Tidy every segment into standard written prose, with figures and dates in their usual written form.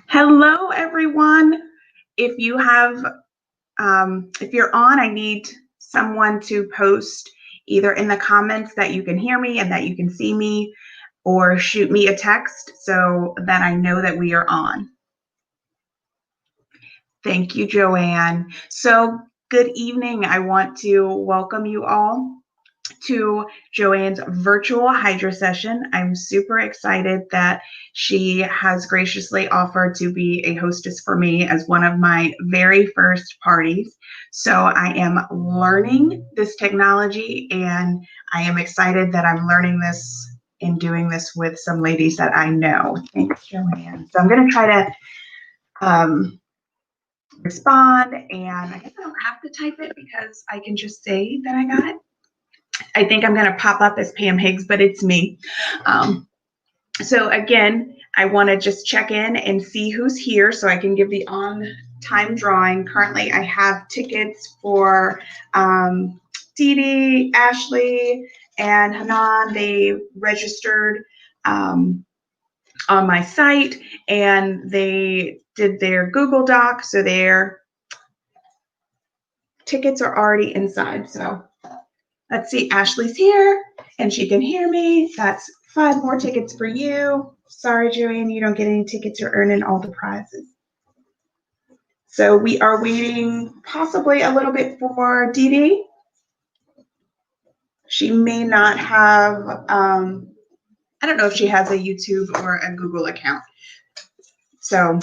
Hello, everyone. If you have, if you're on, I need someone to post either in the comments that you can hear me and that you can see me, or shoot me a text so that I know that we are on. Thank you, Joanne. So, good evening. I want to welcome you all to Joanne's virtual Hydra session. I'm super excited that she has graciously offered to be a hostess for me as one of my very first parties. So I am learning this technology, and I am excited that I'm learning this and doing this with some ladies that I know. Thanks, Joanne. So I'm going to try to respond, and I guess I don't have to type it because I can just say that I got it. I think I'm going to pop up as Pam Higgs, but it's me. So again, I want to just check in and see who's here so I can give the on-time drawing. Currently, I have tickets for Dee Dee, Ashley, and Hanan. They registered on my site, and they did their Google Doc, so their tickets are already inside. So let's see, Ashley's here and she can hear me. That's 5 more tickets for you. Sorry, Joanne, you don't get any tickets. You're earning all the prizes. So we are waiting possibly a little bit for Dee Dee. She may not have, I don't know if she has a YouTube or a Google account. So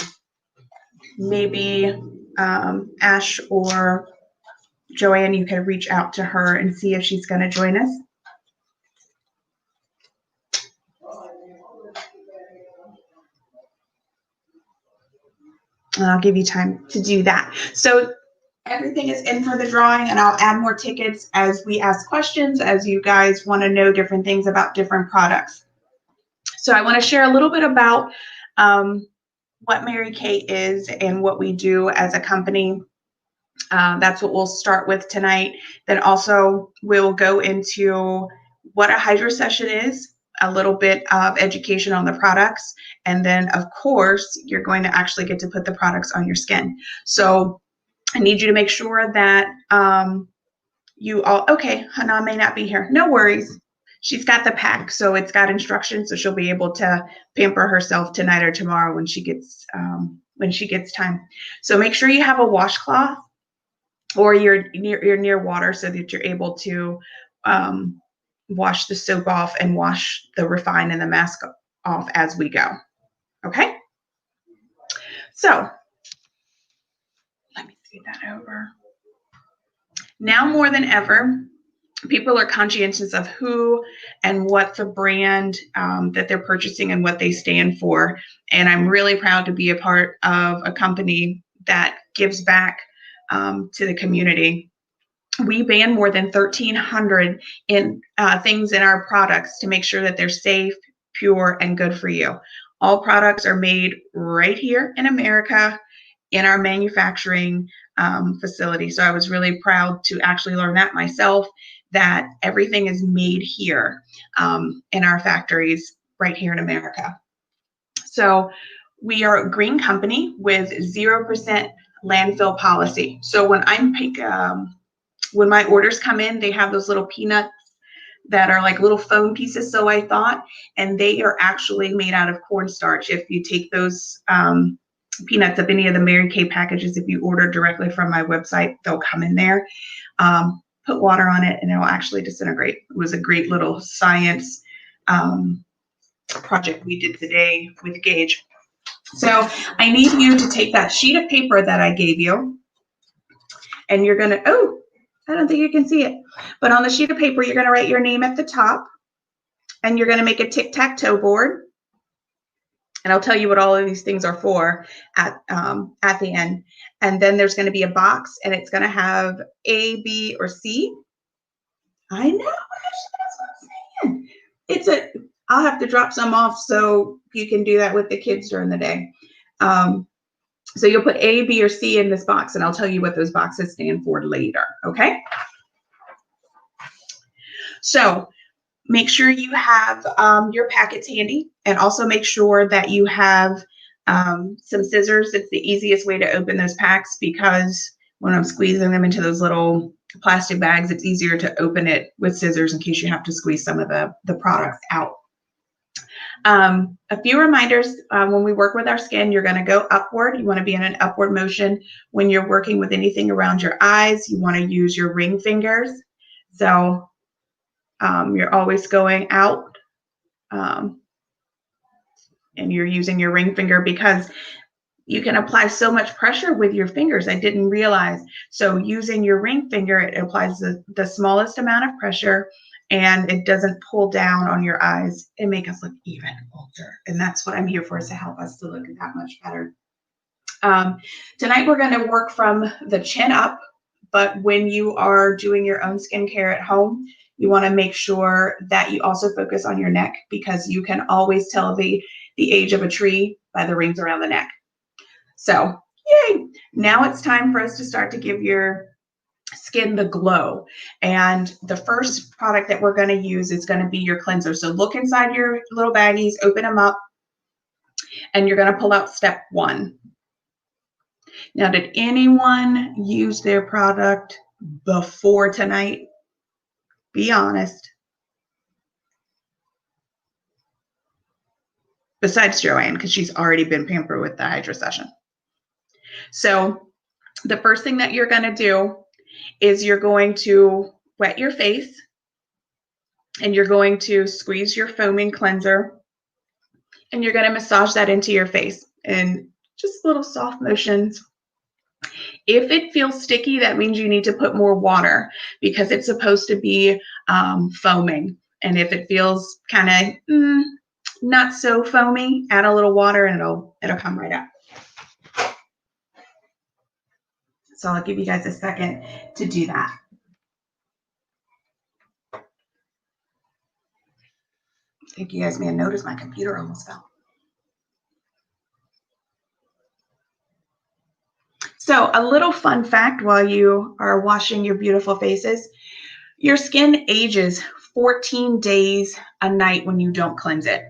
maybe Ash or Joanne, you can reach out to her and see if she's going to join us. And I'll give you time to do that. So everything is in for the drawing, and I'll add more tickets as we ask questions, as you guys want to know different things about different products. So I want to share a little bit about what Mary Kay is and what we do as a company. That's what we'll start with tonight. Then also we'll go into what a Hydrasession is, a little bit of education on the products, and then of course you're going to actually get to put the products on your skin. So I need you to make sure that you all, okay, Hana may not be here. No worries. She's got the pack, so it's got instructions, so she'll be able to pamper herself tonight or tomorrow when she gets time. So make sure you have a washcloth, or you're near water so that you're able to wash the soap off and wash the refine and the mask off as we go. Okay? So let me see that over. Now more than ever, people are conscientious of who and what the brand that they're purchasing and what they stand for. And I'm really proud to be a part of a company that gives back to the community. We ban more than 1,300 things in our products to make sure that they're safe, pure, and good for you. All products are made right here in America in our manufacturing facility. So I was really proud to actually learn that myself, that everything is made here in our factories right here in America. So we are a green company with 0% landfill policy. So when my orders come in, they have those little peanuts that are like little foam pieces, so I thought, and they are actually made out of cornstarch. If you take those peanuts of any of the Mary Kay packages, if you order directly from my website, they'll come in there. Put water on it and it'll actually disintegrate. It was a great little science project we did today with Gage. So I need you to take that sheet of paper that I gave you, and you're gonna, oh, I don't think you can see it, but on the sheet of paper, you're gonna write your name at the top, and you're gonna make a tic-tac-toe board. And I'll tell you what all of these things are for at the end. And then there's going to be a box, and it's going to have A, B, or C. I know, that's what I'm saying. I'll have to drop some off so you can do that with the kids during the day. So you'll put A, B, or C in this box, and I'll tell you what those boxes stand for later, okay? So make sure you have your packets handy, and also make sure that you have Some scissors. It's the easiest way to open those packs because when I'm squeezing them into those little plastic bags, it's easier to open it with scissors in case you have to squeeze some of the products out. A few reminders, when we work with our skin, you're going to go upward. You want to be in an upward motion. When you're working with anything around your eyes, you want to use your ring fingers. So you're always going out, and you're using your ring finger because you can apply so much pressure with your fingers. I didn't realize. So using your ring finger, it applies the smallest amount of pressure, and it doesn't pull down on your eyes and make us look even older. And that's what I'm here for, is to help us to look that much better. Tonight we're going to work from the chin up, but when you are doing your own skincare at home, you want to make sure that you also focus on your neck, because you can always tell the age of a tree by the rings around the neck. So, yay! Now it's time for us to start to give your skin the glow. And the first product that we're going to use is going to be your cleanser. So look inside your little baggies, open them up, and you're going to pull out step 1. Now, did anyone use their product before tonight? Be honest. Besides Joanne, because she's already been pampered with the Hydrasession. So the first thing that you're going to do is you're going to wet your face, and you're going to squeeze your foaming cleanser, and you're going to massage that into your face in just little soft motions. If it feels sticky, that means you need to put more water, because it's supposed to be foaming. And if it feels kind of not so foamy, add a little water and it'll come right up. So I'll give you guys a second to do that. I think you guys may have noticed my computer almost fell. So a little fun fact while you are washing your beautiful faces, your skin ages 14 days a night when you don't cleanse it.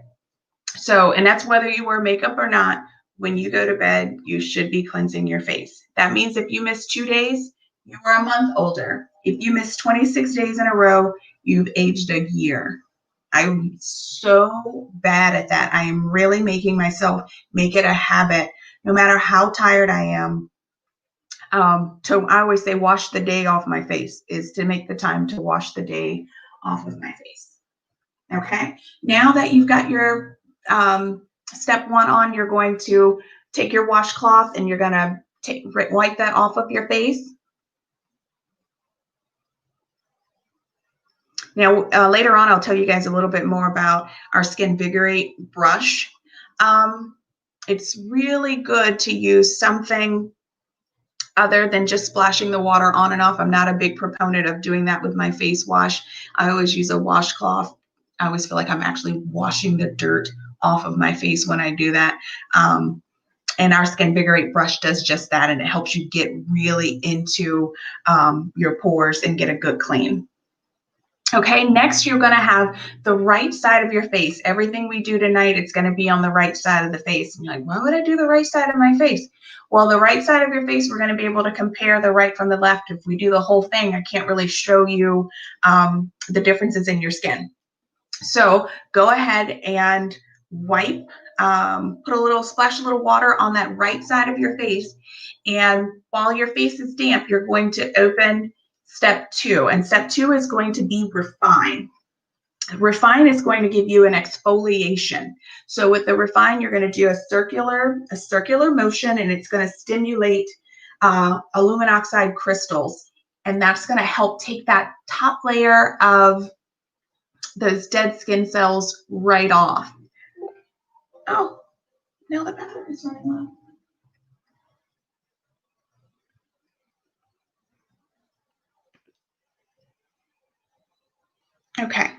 So, and that's whether you wear makeup or not. When you go to bed, you should be cleansing your face. That means if you miss 2 days, you are a month older. If you miss 26 days in a row, you've aged a year. I'm so bad at that. I am really making myself make it a habit, no matter how tired I am. So I always say wash the day off my face, is to make the time to wash the day off of my face. Okay, now that you've got your step 1 on, you're going to take your washcloth and you're going to wipe that off of your face. Now, later on, I'll tell you guys a little bit more about our Skin Vigorate brush. It's really good to use something other than just splashing the water on and off. I'm not a big proponent of doing that with my face wash. I always use a washcloth. I always feel like I'm actually washing the dirt off of my face when I do that. And our Skin Vigorate brush does just that, and it helps you get really into your pores and get a good clean. Okay, next you're going to have the right side of your face. Everything we do tonight, it's going to be on the right side of the face. And you're like, why would I do the right side of my face? Well, the right side of your face, we're going to be able to compare the right from the left. If we do the whole thing, I can't really show you the differences in your skin. So go ahead and wipe, splash a little water on that right side of your face. And while your face is damp, you're going to open step 2. And step 2 is going to be refine. Refine is going to give you an exfoliation. So with the refine, you're going to do a circular motion, and it's going to stimulate aluminum oxide crystals. And that's going to help take that top layer of those dead skin cells right off. Oh, now the bathroom is running low. Okay,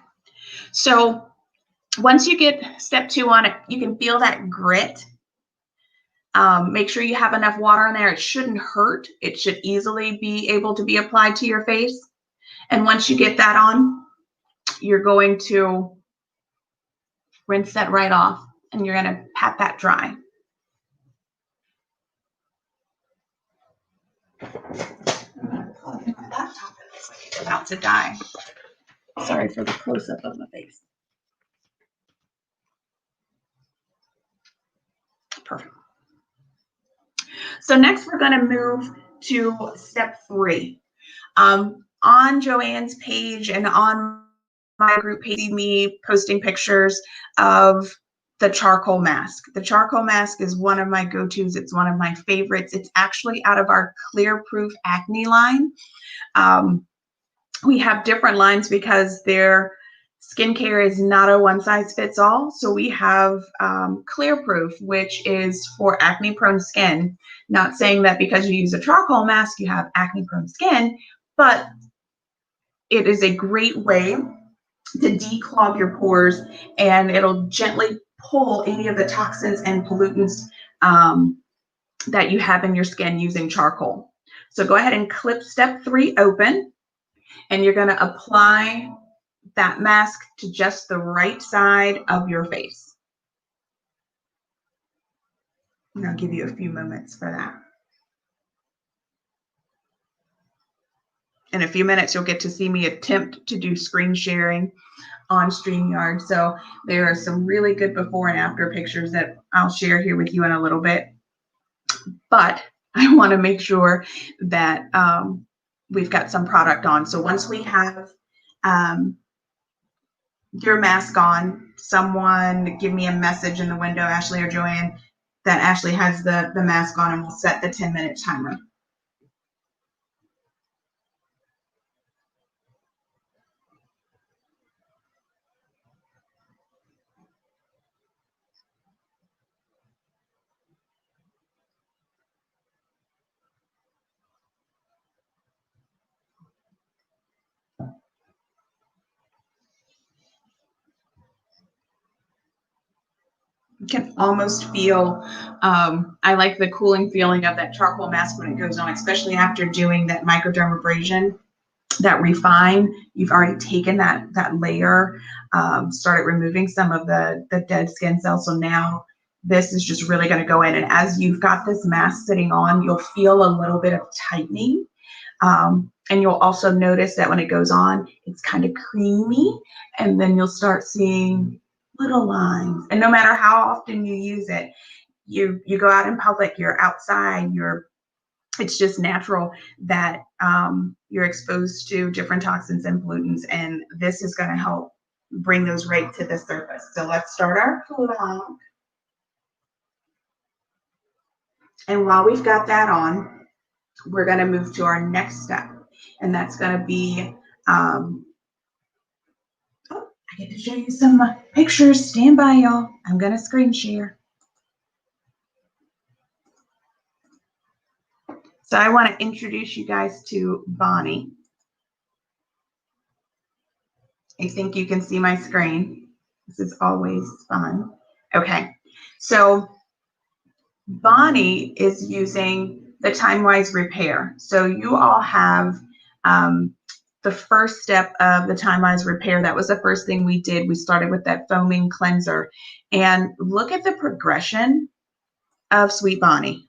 so once you get step 2 on it, you can feel that grit. Make sure you have enough water in there. It shouldn't hurt. It should easily be able to be applied to your face. And once you get that on, you're going to rinse that right off, and you're going to pat that dry. My laptop is about to die. Sorry for the close-up of my face. Perfect. So next we're going to move to step 3. On Joanne's page and on my group page, see me posting pictures of the charcoal mask. The charcoal mask is one of my go-tos. It's one of my favorites. It's actually out of our Clear Proof Acne line. We have different lines because their skincare is not a one-size-fits-all. So we have Clear Proof, which is for acne-prone skin. Not saying that because you use a charcoal mask, you have acne-prone skin, but it is a great way to declog your pores, and it'll gently pull any of the toxins and pollutants that you have in your skin using charcoal. So go ahead and clip step 3 open, and you're going to apply that mask to just the right side of your face. And I'll give you a few moments for that. In a few minutes, you'll get to see me attempt to do screen sharing on StreamYard. So there are some really good before and after pictures that I'll share here with you in a little bit. But I want to make sure that we've got some product on. So once we have your mask on, someone give me a message in the window, Ashley or Joanne, that Ashley has the mask on, and we'll set the 10-minute timer. You can almost feel, I like the cooling feeling of that charcoal mask when it goes on, especially after doing that microdermabrasion, that refine. You've already taken that layer, started removing some of the dead skin cells. So now this is just really going to go in. And as you've got this mask sitting on, you'll feel a little bit of tightening. And you'll also notice that when it goes on, it's kind of creamy. And then you'll start seeing little lines. And no matter how often you use it, you go out in public, you're outside, it's just natural that you're exposed to different toxins and pollutants, and this is going to help bring those right to the surface. So let's start our clock. And while we've got that on, we're going to move to our next step, and that's going to be I get to show you some pictures. Stand by, y'all. I'm going to screen share. So I want to introduce you guys to Bonnie. I think you can see my screen. This is always fun. Okay. So Bonnie is using the Time-Wise Repair. So you all have the first step of the Time-Wise Repair. That was the first thing we did. We started with that foaming cleanser. And look at the progression of Sweet Bonnie.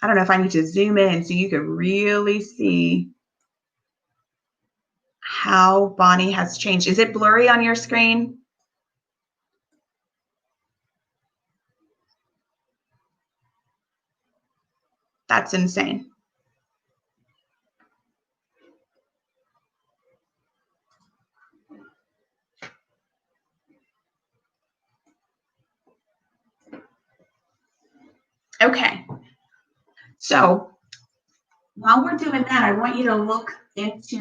I don't know if I need to zoom in so you can really see how Bonnie has changed. Is it blurry on your screen? That's insane. Okay, so while we're doing that, I want you to look into,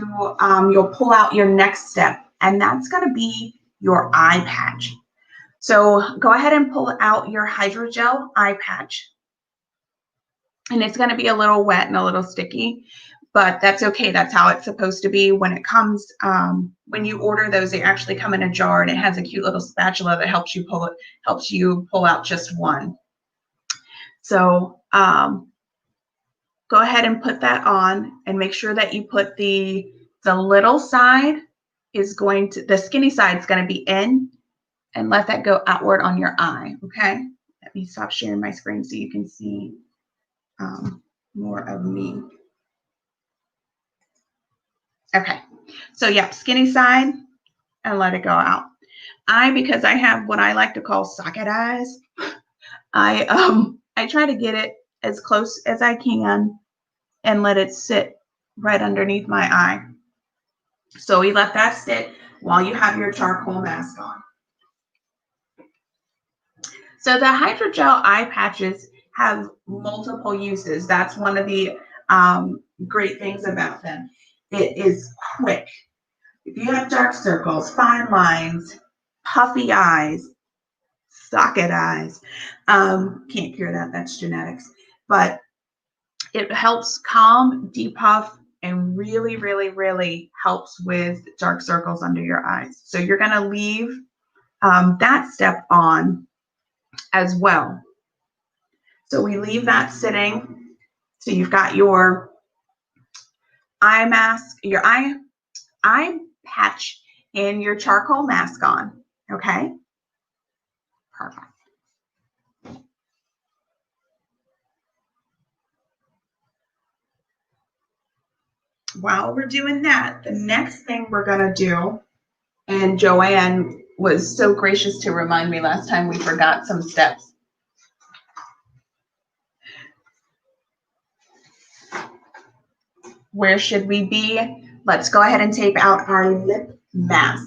you'll pull out your next step, and that's going to be your eye patch. So go ahead and pull out your hydrogel eye patch. And it's going to be a little wet and a little sticky, but that's okay. That's how it's supposed to be. When it comes, when you order those, they actually come in a jar, and it has a cute little spatula that helps you pull out just one. So go ahead and put that on, and make sure that you put the little side is going to, the skinny side is going to be in, and let that go outward on your eye. Okay. Let me stop sharing my screen so you can see more of me. Okay. So yeah, skinny side and let it go out. Because I have what I like to call socket eyes, I try to get it as close as I can and let it sit right underneath my eye. So we let that sit while you have your charcoal mask on. So the hydrogel eye patches have multiple uses. That's one of the great things about them. It is quick. If you have dark circles, fine lines, puffy eyes, socket eyes, can't cure that, that's genetics. But it helps calm, depuff, and really, really, really helps with dark circles under your eyes. So you're going to leave that step on as well. So we leave that sitting. So you've got your eye mask, your eye patch, and your charcoal mask on. Okay? Perfect. While we're doing that, the next thing we're going to do, and Joanne was so gracious to remind me last time we forgot some steps. Where should we be? Let's go ahead and tape out our lip mask.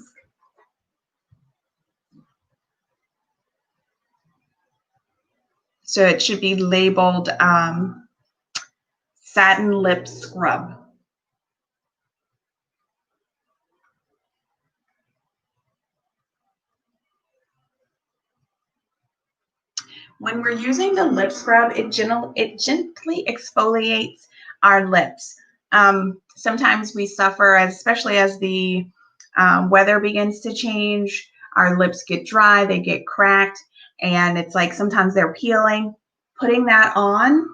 So it should be labeled Satin Lip Scrub. When we're using the lip scrub, it gently exfoliates our lips. Sometimes we suffer, especially as the weather begins to change, our lips get dry, they get cracked, and it's like sometimes they're peeling. Putting that on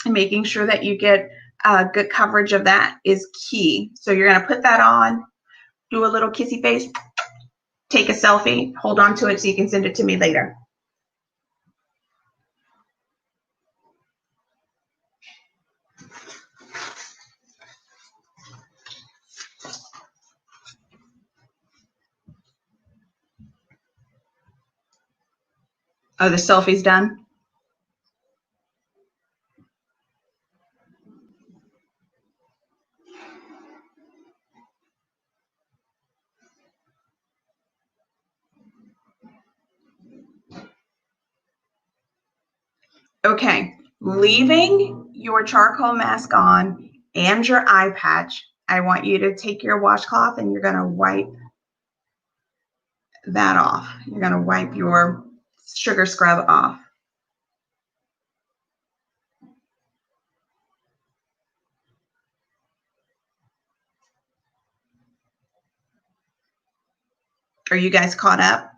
and making sure that you get good coverage of that is key. So you're going to put that on, do a little kissy face, take a selfie, hold on to it so you can send it to me later. Oh, the selfie's done? Okay, leaving your charcoal mask on and your eye patch, I want you to take your washcloth and you're going to wipe that off. You're going to wipe your sugar scrub off. Are you guys caught up?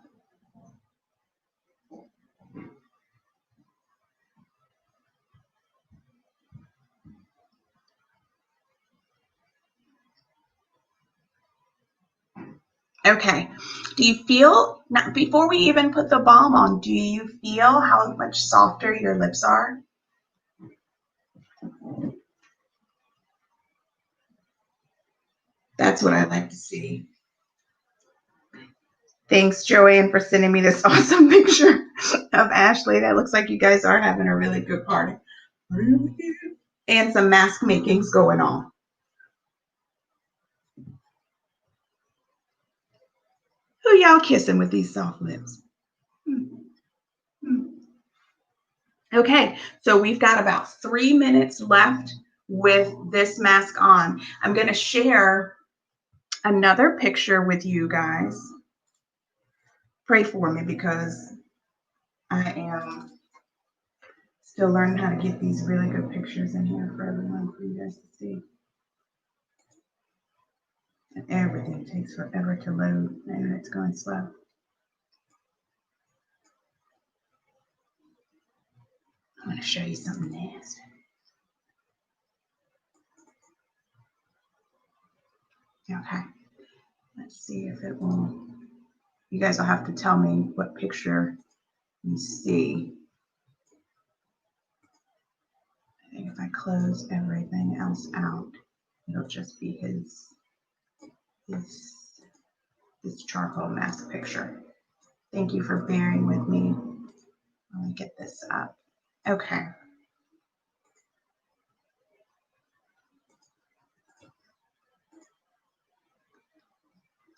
Okay. Do you feel, now, before we even put the balm on, do you feel how much softer your lips are? That's what I like to see. Thanks, Joanne, for sending me this awesome picture of Ashley. That looks like you guys are having a really good party. And some mask makings going on. Who y'all kissing with these soft lips? Okay, so we've got about 3 minutes left with this mask on. I'm going to share another picture with you guys. Pray for me because I am still learning how to get these really good pictures in here for everyone, for you guys to see. And everything takes forever to load, and it's going slow. I'm going to show you something nasty. Okay, let's see if it will. You guys will have to tell me what picture you see. I think if I close everything else out, it'll just be his this charcoal mask picture. Thank you for bearing with me. Let me get this up. Okay.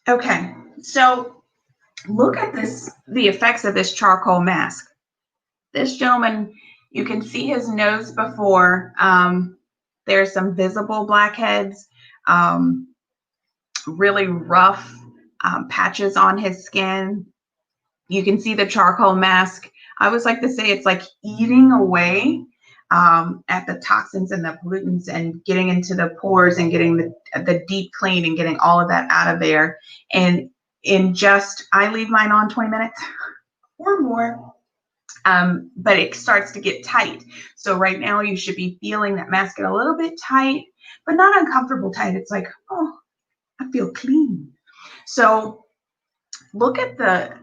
Okay, so look at this, the effects of this charcoal mask. This gentleman, you can see his nose before. There's some visible blackheads, really rough patches on his skin. You can see the charcoal mask. I always like to say it's like eating away at the toxins and the pollutants and getting into the pores and getting the deep clean and getting all of that out of there. And in just, I leave mine on 20 minutes or more. But it starts to get tight. So right now you should be feeling that mask get a little bit tight, but not uncomfortable tight. It's like, oh, I feel clean. So look at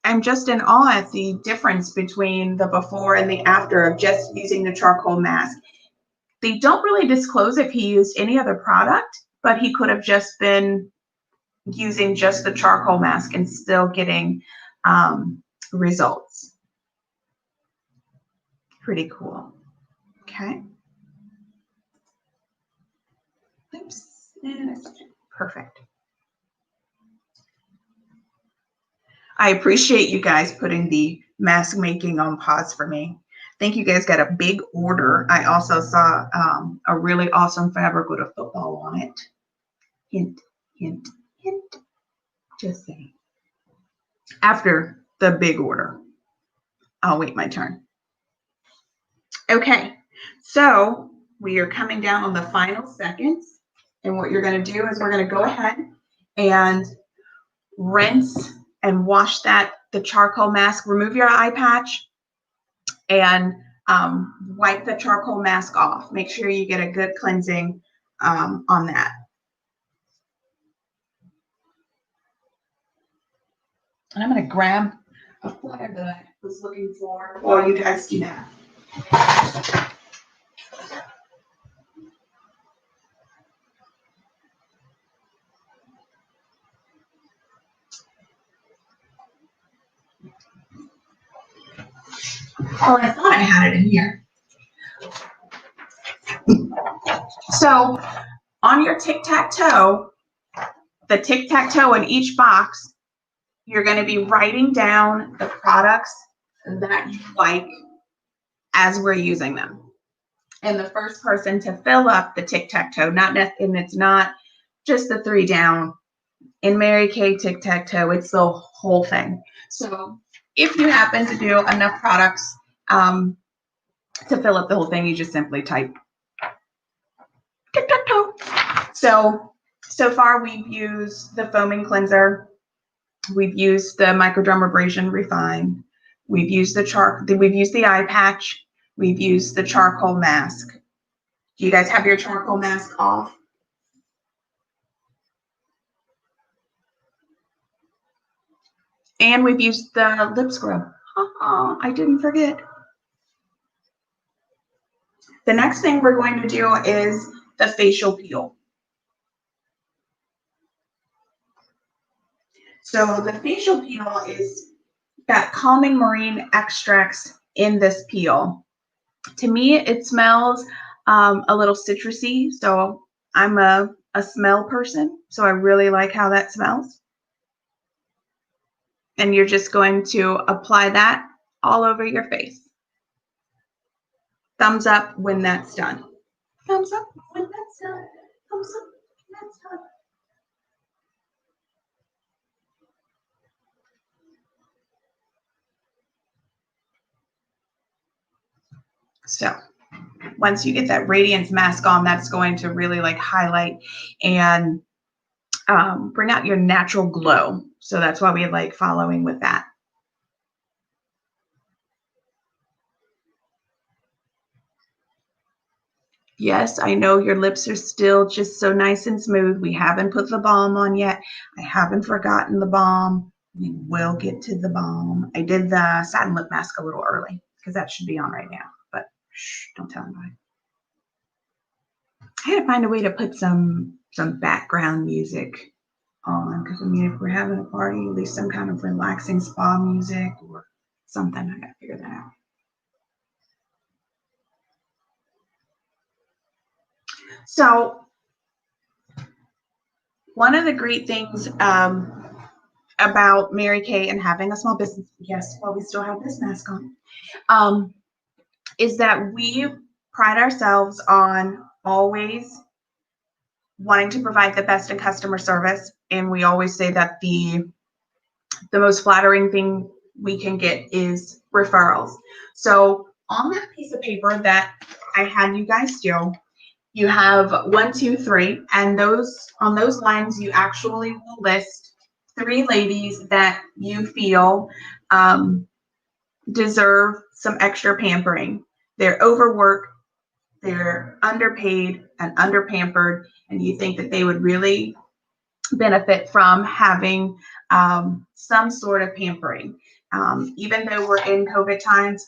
I'm just in awe at the difference between the before and the after of just using the charcoal mask. They don't really disclose if he used any other product, but he could have just been using just the charcoal mask and still getting results. Pretty cool. Okay. Oops. Perfect. I appreciate you guys putting the mask making on pause for me. I think you guys got a big order. I also saw a really awesome fabric with a football on it. Hint, hint, hint. Just saying. After the big order, I'll wait my turn. Okay, so we are coming down on the final seconds. And what you're going to do is we're going to go ahead and rinse and wash the charcoal mask. Remove your eye patch and wipe the charcoal mask off. Make sure you get a good cleansing on that. And I'm going to grab a flag that I was looking for while you guys do that. Oh, I thought I had it in here. So on your tic-tac-toe, the tic-tac-toe in each box, you're going to be writing down the products that you like as we're using them. And the first person to fill up the tic-tac-toe, and it's not just the 3 down. In Mary Kay tic-tac-toe, it's the whole thing. So if you happen to do enough products to fill up the whole thing, you just simply type tic-tac-toe. So far we've used the foaming cleanser. We've used the microdermabrasion refine. We've used we've used the eye patch. We've used the charcoal mask. Do you guys have your charcoal mask off? And we've used the lip scrub. I didn't forget. The next thing we're going to do is the facial peel. So the facial peel is got calming marine extracts in this peel. To me, it smells a little citrusy. So I'm a smell person. So I really like how that smells. And you're just going to apply that all over your face. Thumbs up when that's done. Thumbs up when that's done. Thumbs up when that's done. So once you get that radiance mask on, that's going to really like highlight and bring out your natural glow. So that's why we like following with that. Yes, I know your lips are still just so nice and smooth. We haven't put the balm on yet. I haven't forgotten the balm. We will get to the balm. I did the satin lip mask a little early because that should be on right now, but shh, don't tell anybody. I had to find a way to put some background music on, because I mean, if we're having a party, at least some kind of relaxing spa music or something. I gotta figure that out. So one of the great things about Mary Kay and having a small business, yes, while we still have this mask on, is that we pride ourselves on always wanting to provide the best in customer service. And we always say that the most flattering thing we can get is referrals. So on that piece of paper that I had you guys do, you have 1, 2, 3, and on those lines, you actually will list 3 ladies that you feel deserve some extra pampering. They're overworked, they're underpaid and underpampered, and you think that they would really benefit from having some sort of pampering. Even though we're in COVID times,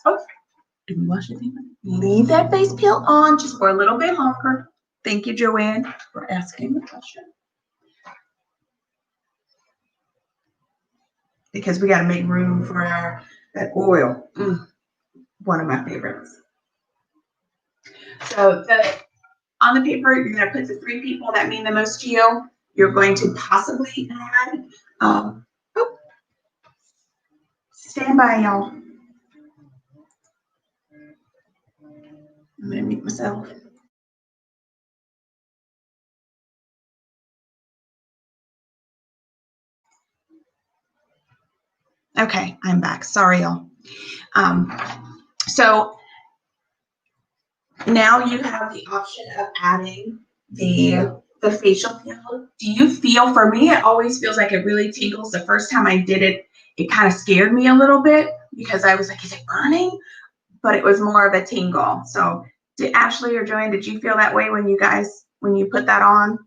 do we wash your feet? Leave that face peel on just for a little bit longer. Thank you, Joanne, for asking the question. Because we got to make room for that oil. One of my favorites. So on the paper, you're going to put the 3 people that mean the most to you. You're going to possibly add, stand by, y'all. I'm going to mute myself. Okay, I'm back. Sorry, y'all. So now you have the option of adding the facial peel. Do you feel, for me, it always feels like it really tingles. The first time I did it, it kind of scared me a little bit because I was like, is it burning? But it was more of a tingle. So did Ashley or Joanne, did you feel that way when you put that on?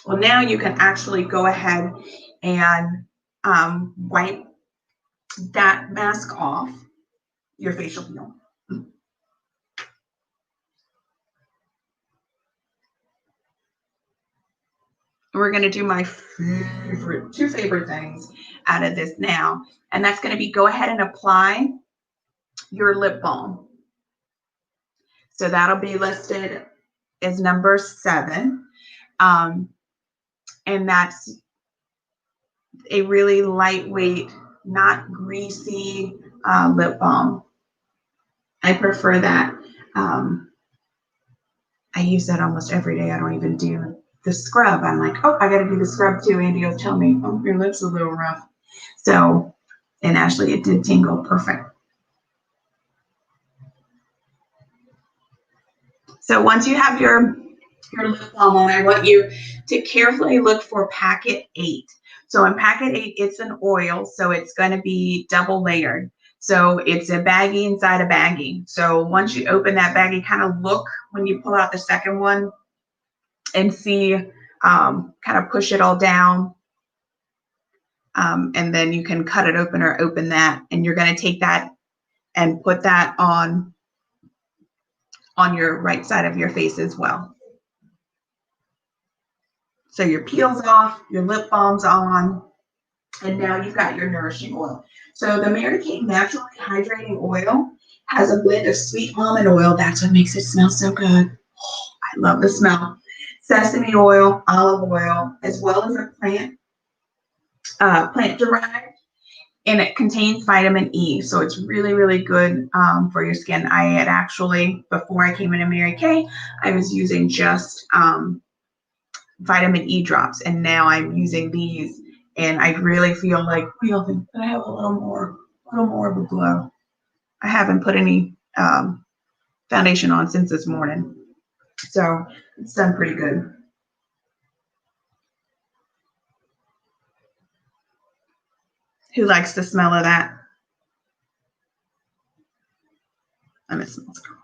Well, now you can actually go ahead and wipe that mask off your facial peel. We're going to do my two favorite things out of this now, and that's going to be go ahead and apply your lip balm. So that'll be listed as number 7, and that's a really lightweight, not greasy lip balm. I prefer that. I use that almost every day. I don't even do the scrub. I'm like, oh, I got to do the scrub too. Andy will tell me, oh, your lips are a little rough. So, and actually it did tingle perfect. So once you have your lip balm on, I want you to carefully look for packet 8. So in packet 8, it's an oil, so it's going to be double layered. So it's a baggie inside a baggie. So once you open that baggie, kind of look when you pull out the second one and see, kind of push it all down. And then you can cut it open or open that. And you're going to take that and put that on your right side of your face as well. So your peel's off, your lip balm's on, and now you've got your nourishing oil. So the Mary Kay Naturally Hydrating Oil has a blend of sweet almond oil. That's what makes it smell so good. Oh, I love the smell. Sesame oil, olive oil, as well as a plant derived, and it contains vitamin E. So it's really, really good for your skin. I had actually, before I came into Mary Kay, I was using just vitamin E drops, and now I'm using these, and I really feel like I have a little more of a glow. I haven't put any foundation on since this morning, so it's done pretty good. Who likes the smell of that? It smells good.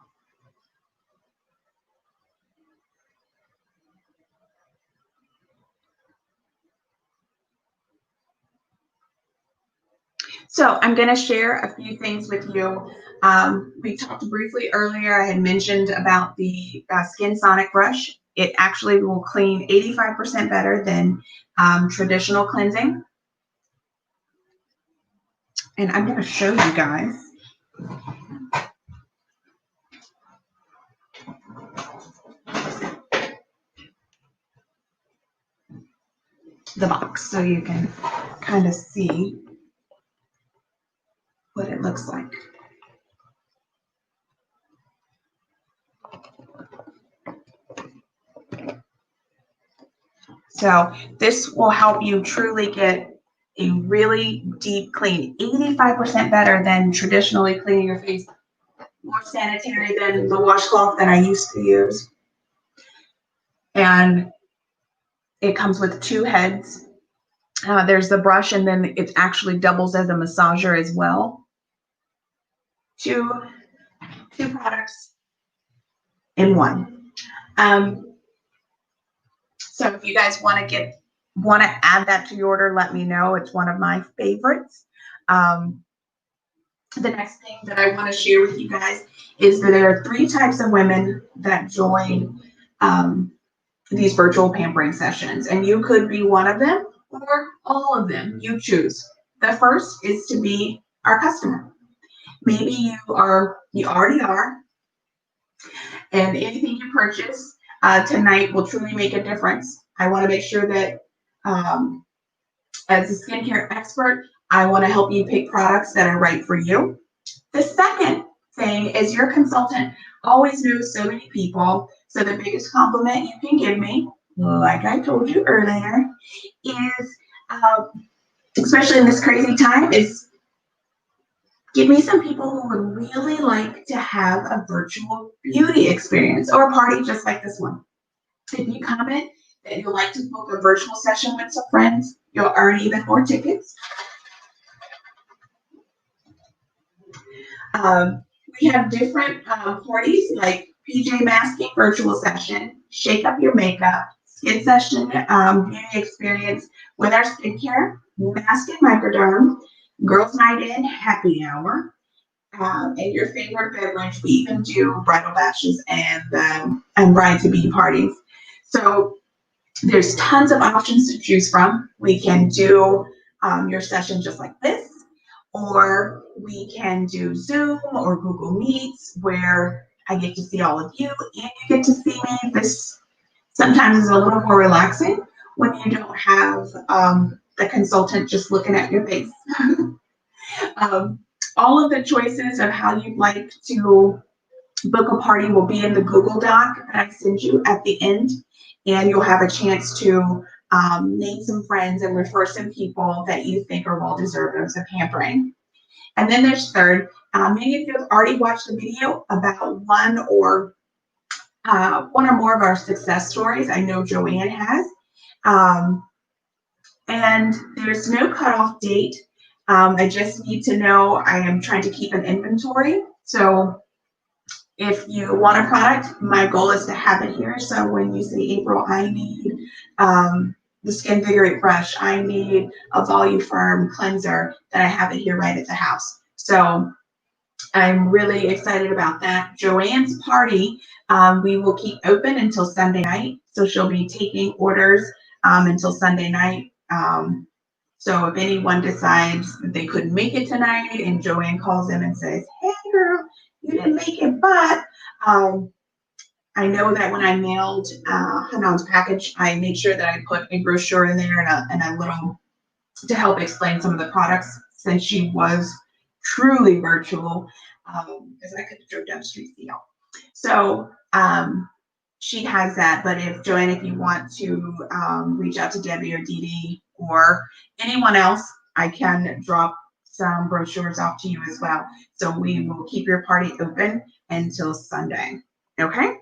So I'm going to share a few things with you. We talked briefly earlier. I had mentioned about the Skin Sonic brush. It actually will clean 85% better than traditional cleansing. And I'm going to show you guys. The box so you can kind of see what it looks like. So this will help you truly get a really deep clean, 85% better than traditionally cleaning your face, more sanitary than the washcloth that I used to use. And it comes with 2 heads. There's the brush, and then it actually doubles as a massager as well. Two products in one. So if you guys want to add that to your order, let me know. It's one of my favorites. The next thing that I want to share with you guys is that there are 3 types of women that join these virtual pampering sessions, and you could be one of them or all of them. You choose. The first is to be our customer. Maybe you already are, and anything you purchase tonight will truly make a difference. I want to make sure that as a skincare expert, I want to help you pick products that are right for you. The second thing is your consultant always knows so many people. So the biggest compliment you can give me, like I told you earlier, is, especially in this crazy time, is give me some people who would really like to have a virtual beauty experience or a party just like this one. If you comment that you'd like to book a virtual session with some friends, you'll earn even more tickets. We have different parties like PJ masking virtual session, shake up your makeup, skin session, beauty experience with our skincare, mask and microderm, girls night in, happy hour, and your favorite beverage. We even do bridal bashes and bride-to-be parties. So there's tons of options to choose from. We can do your session just like this, or we can do Zoom or Google Meets where I get to see all of you and you get to see me. This sometimes is a little more relaxing when you don't have the consultant just looking at your face. All of the choices of how you'd like to book a party will be in the Google Doc that I send you at the end, and you'll have a chance to name some friends and refer some people that you think are well deserved of some pampering. And then there's third. Many of you have already watched the video about one or more of our success stories. I know Joanne has. And there's no cutoff date. I just need to know I am trying to keep an inventory. So if you want a product, my goal is to have it here. So when you say, April, I need the Skin Vigorate brush, I need a Voluform cleanser, that I have it here right at the house. So I'm really excited about that. Joanne's party, we will keep open until Sunday night. So she'll be taking orders until Sunday night. So if anyone decides that they couldn't make it tonight and Joanne calls them and says, hey girl, you didn't make it, but I know that when I mailed Hanan's package, I made sure that I put a brochure in there and a little to help explain some of the products, since she was truly virtual, because I could have drove down the street, you know. So she has that. But if Joanne, if you want to reach out to Debbie or Dee Dee or anyone else, I can drop some brochures off to you as well. So we will keep your party open until Sunday. Okay.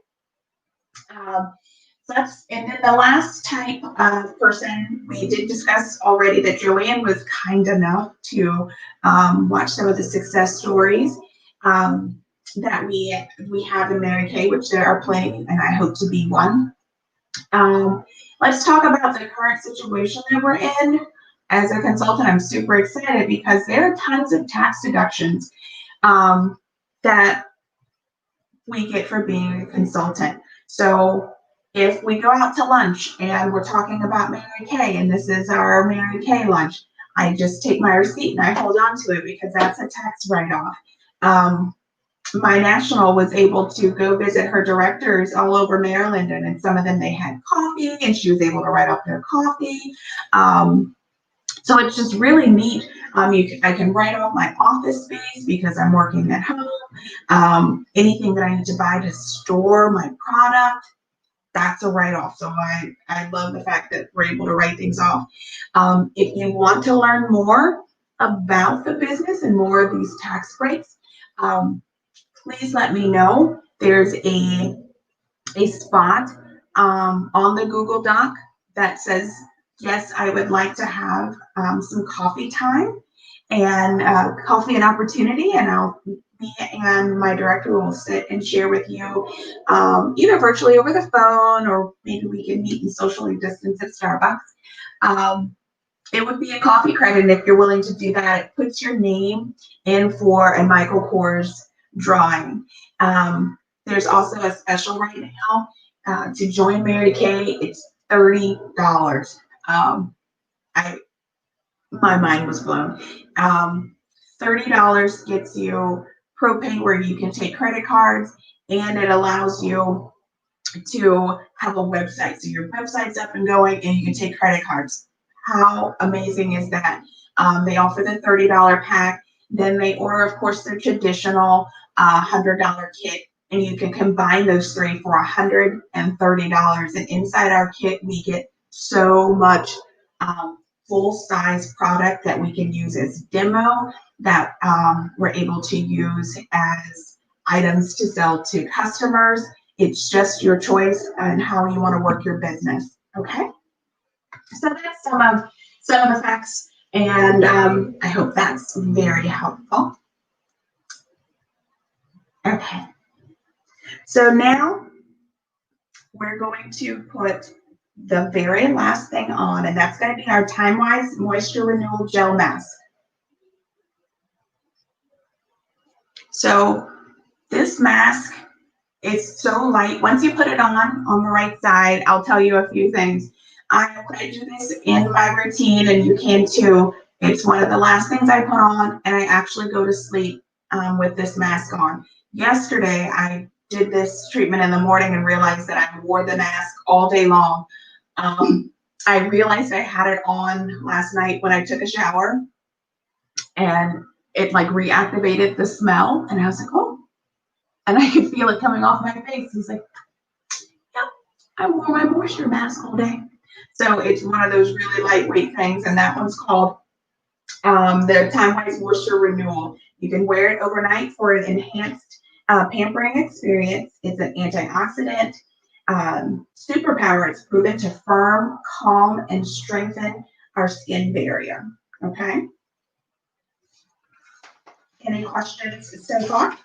And then the last type of person, we did discuss already that Joanne was kind enough to watch some of the success stories that we have in Mary Kay, which there are plenty, and I hope to be one. Let's talk about the current situation that we're in. as a consultant, I'm super excited because there are tons of tax deductions that we get for being a consultant. So if we go out to lunch and we're talking about Mary Kay, and this is our Mary Kay lunch, I just take my receipt and I hold on to it because that's a tax write-off. My national was able to go visit her directors all over Maryland, and some of them, they had coffee, and she was able to write off their coffee. So it's just really neat. I can write off my office space because I'm working at home. Anything that I need to buy to store my product, that's a write-off. So I love the fact that we're able to write things off. If you want to learn more about the business and more of these tax breaks, please let me know. There's a spot on the Google Doc that says, yes, I would like to have some coffee time and coffee and opportunity, and me and my director will sit and share with you either virtually over the phone, or maybe we can meet and socially distance at Starbucks. It would be a coffee credit, and if you're willing to do that, it puts your name in for a Michael Kors drawing. There's also a special right now to join Mary Kay. It's $30. My mind was blown. $30 gets you propane where you can take credit cards, and it allows you to have a website. So your website's up and going, and you can take credit cards. How amazing is that? They offer the $30 pack. Then they order, of course, their traditional $100 kit, and you can combine those three for $130. And inside our kit, we get so much full-size product that we can use as demo, that we're able to use as items to sell to customers. It's just your choice and how you want to work your business. Okay, so that's some of the facts, and I hope that's very helpful. Okay, so now we're going to put the very last thing on, and that's going to be our Time-Wise Moisture Renewal Gel Mask. So this mask is so light. Once you put it on the right side, I'll tell you a few things. I do this in my routine, and you can too. It's one of the last things I put on, and I actually go to sleep with this mask on. Yesterday, I did this treatment in the morning and realized that I wore the mask all day long. I realized I had it on last night when I took a shower, and it like reactivated the smell, and I was like, oh, and I could feel it coming off my face. He's like, yep, I wore my moisture mask all day. So it's one of those really lightweight things, and that one's called the Time-Wise Moisture Renewal. You can wear it overnight for an enhanced pampering experience. It's an antioxidant superpower. It's proven to firm, calm, and strengthen our skin barrier. Okay. Any questions so far?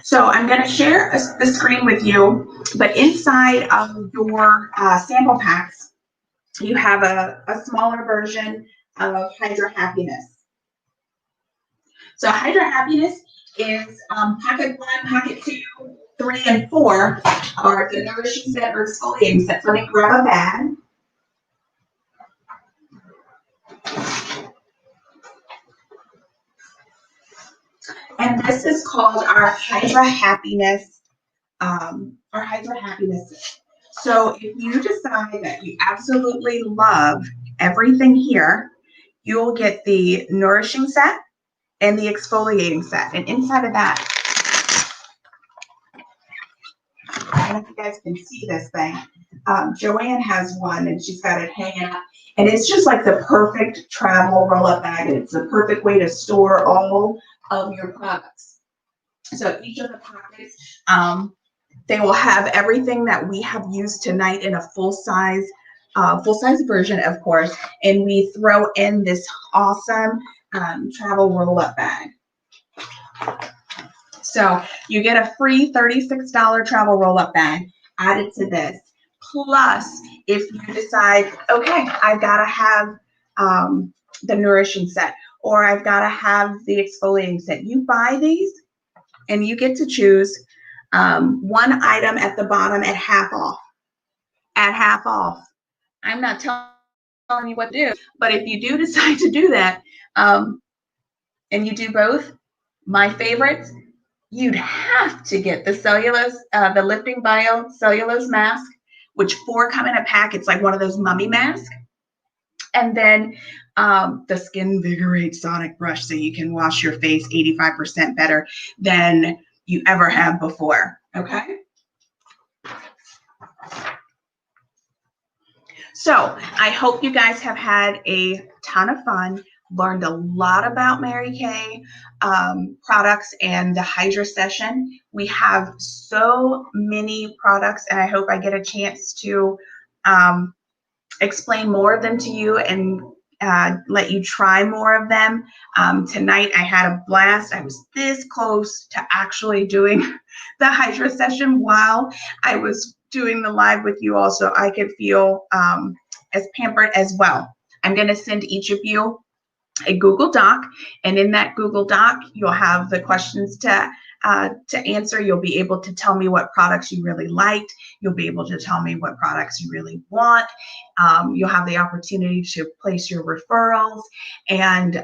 So I'm going to share the screen with you, but inside of your sample packs, you have a smaller version of Hydra Happiness. So Hydra Happiness is packet 1, packet 2, 3, and 4 are the nourishing set or exfoliating sets. Let me grab a bag. And this is called our Hydra Happiness. So if you decide that you absolutely love everything here, you'll get the nourishing set and the exfoliating set. And inside of that, I don't know if you guys can see this thing. Joanne has one, and she's got it hanging up. And it's just like the perfect travel roll-up bag. It's the perfect way to store all of your products. So each of the pockets, they will have everything that we have used tonight in a full-size version, of course. And we throw in this awesome travel roll-up bag. So you get a free $36 travel roll-up bag added to this. Plus, if you decide, okay, I've got to have the nourishing set, or I've got to have the exfoliating set, you buy these and you get to choose one item at the bottom at half off. At half off. I'm not telling you what to do, but if you do decide to do that, and you do both, my favorites, you'd have to get the cellulose, the lifting bio cellulose mask, which 4 come in a pack. It's like one of those mummy masks. And then the Skin Vigorate Sonic Brush, so you can wash your face 85% better than you ever have before. Okay. So I hope you guys have had a ton of fun, learned a lot about Mary Kay products and the Hydrasession. We have so many products, and I hope I get a chance to explain more of them to you and let you try more of them. Tonight I had a blast. I was this close to actually doing the Hydrasession while I was doing the live with you all, so I could feel as pampered as well. I'm going to send each of you a Google Doc, and in that Google Doc you'll have the questions to answer. You'll be able to tell me what products you really liked. You'll be able to tell me what products you really want. You'll have the opportunity to place your referrals, and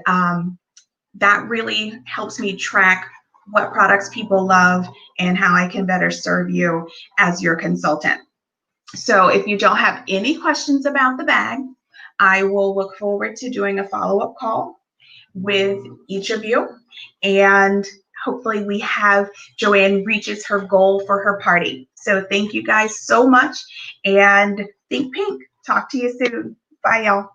that really helps me track what products people love and how I can better serve you as your consultant. So if you don't have any questions about the bag, I will look forward to doing a follow-up call with each of you, and hopefully we have Joanne reaches her goal for her party. So thank you guys so much, and think pink. Talk to you soon. Bye, y'all.